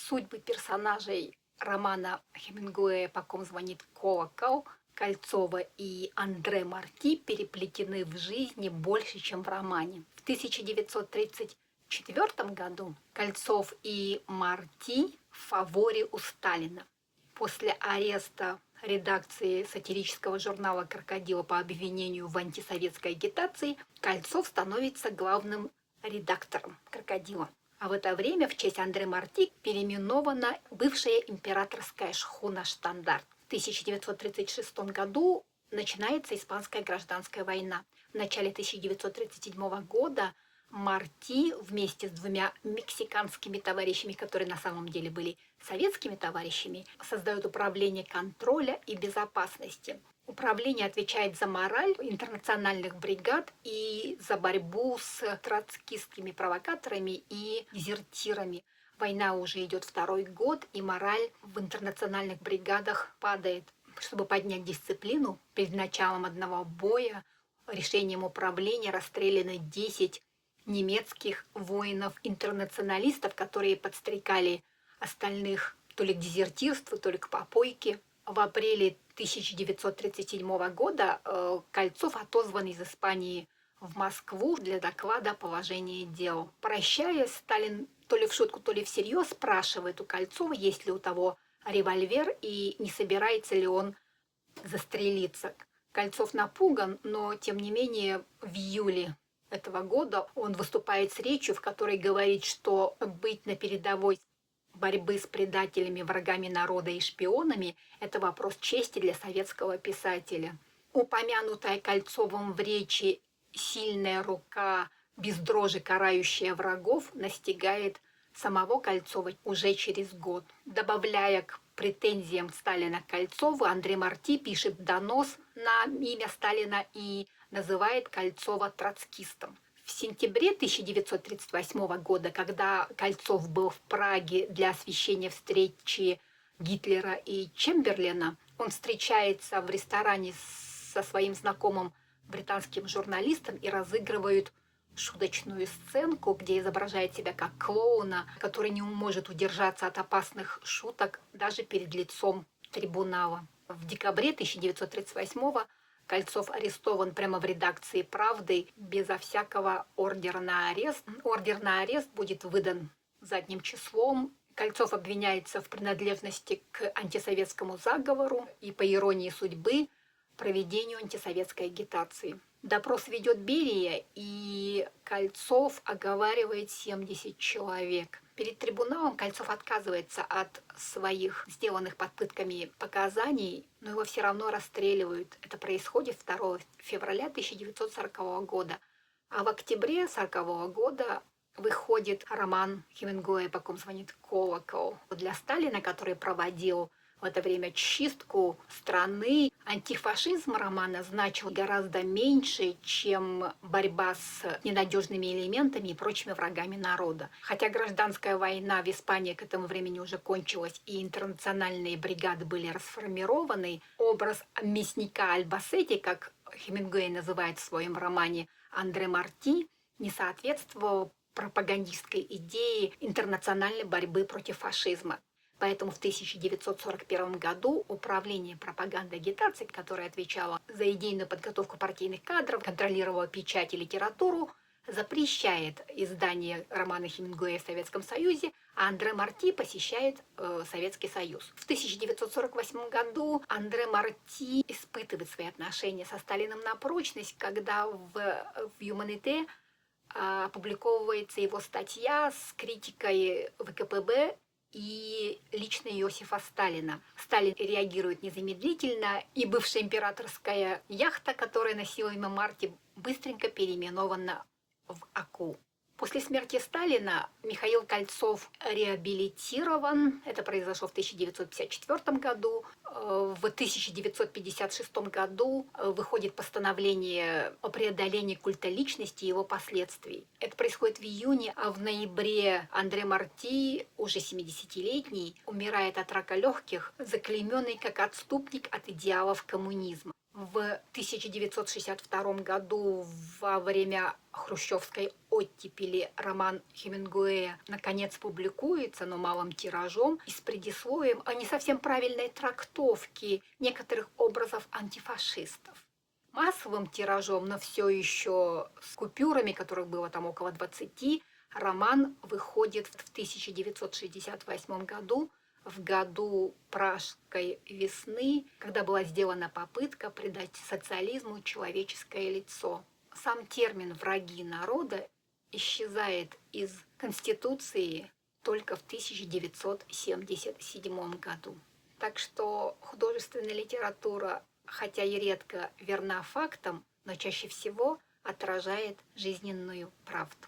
Судьбы персонажей романа Хемингуэя «По ком звонит колокол» Кольцова и Андре Марти переплетены в жизни больше, чем в романе. В 1934 году Кольцов и Марти в фаворе у Сталина. После ареста редакции сатирического журнала «Крокодил» по обвинению в антисоветской агитации Кольцов становится главным редактором «Крокодила». А в это время в честь Андре Марти переименована бывшая императорская шхуна «Штандарт». В 1936 году начинается Испанская гражданская война. В начале 1937 года Марти вместе с двумя мексиканскими товарищами, которые на самом деле были советскими товарищами, создают управление контроля и безопасности. Управление отвечает за мораль интернациональных бригад и за борьбу с троцкистскими провокаторами и дезертирами. Война уже идет второй год, и мораль в интернациональных бригадах падает. Чтобы поднять дисциплину, перед началом одного боя решением управления расстреляны 10 немецких воинов-интернационалистов, которые подстрекали остальных то ли к дезертирству, то ли к попойке. В апреле 1937 года Кольцов отозван из Испании в Москву для доклада о положении дел. Прощаясь, Сталин то ли в шутку, то ли всерьез спрашивает у Кольцова, есть ли у того револьвер и не собирается ли он застрелиться. Кольцов напуган, но тем не менее в июле этого года он выступает с речью, в которой говорит, что быть на передовой борьбы с предателями, врагами народа и шпионами – это вопрос чести для советского писателя. Упомянутая Кольцовым в речи «сильная рука, без дрожи карающая врагов» настигает самого Кольцова уже через год. Добавляя к претензиям Сталина к Кольцову, Андре Марти пишет донос на имя Сталина и называет Кольцова троцкистом. В сентябре 1938 года, когда Кольцов был в Праге для освещения встречи Гитлера и Чемберлена, он встречается в ресторане со своим знакомым британским журналистом и разыгрывают шуточную сценку, где изображает себя как клоуна, который не может удержаться от опасных шуток даже перед лицом трибунала. В декабре 1938 Кольцов арестован прямо в редакции «Правды» безо всякого ордера на арест. Ордер на арест будет выдан задним числом. Кольцов обвиняется в принадлежности к антисоветскому заговору и, по иронии судьбы, проведению антисоветской агитации. Допрос ведет Берия, и Кольцов оговаривает 70 человек. Перед трибуналом Кольцов отказывается от своих сделанных под пытками показаний, но его все равно расстреливают. Это происходит 2 февраля 1940 года. А в октябре 1940 года выходит роман Хемингуэя «По ком звонит колокол». Для Сталина, который проводил в это время чистку страны, антифашизм романа значил гораздо меньше, чем борьба с ненадежными элементами и прочими врагами народа. Хотя гражданская война в Испании к этому времени уже кончилась, и интернациональные бригады были расформированы, образ мясника Альбасетти, как Хемингуэй называет в своем романе Андре Марти, не соответствовал пропагандистской идее интернациональной борьбы против фашизма. Поэтому в 1941 году Управление пропаганды и агитации, которое отвечало за идейную подготовку партийных кадров, контролировало печать и литературу, запрещает издание романа Хемингуэя в Советском Союзе, а Андре Марти посещает Советский Союз. В 1948 году Андре Марти испытывает свои отношения со Сталиным на прочность, когда в «Юманите» опубликовывается его статья с критикой ВКПБ и лично Иосифа Сталина. Сталин реагирует незамедлительно, и бывшая императорская яхта, которая носила имя Марти, быстренько переименована в АКУ. После смерти Сталина Михаил Кольцов реабилитирован. Это произошло в 1954 году. В 1956 году выходит постановление о преодолении культа личности и его последствий. Это происходит в июне, а в ноябре Андре Марти, уже 70-летний, умирает от рака легких, заклейменный как отступник от идеалов коммунизма. В 1962 году, во время хрущевской оттепели, роман Хемингуэя наконец публикуется, но малым тиражом и с предисловием о не совсем правильной трактовке некоторых образов антифашистов. Массовым тиражом, но все еще с купюрами, которых было там около 20, роман выходит в 1968 году, в году Пражской весны, когда была сделана попытка придать социализму человеческое лицо. Сам термин «враги народа» исчезает из Конституции только в 1977 году. Так что художественная литература, хотя и редко верна фактам, но чаще всего отражает жизненную правду.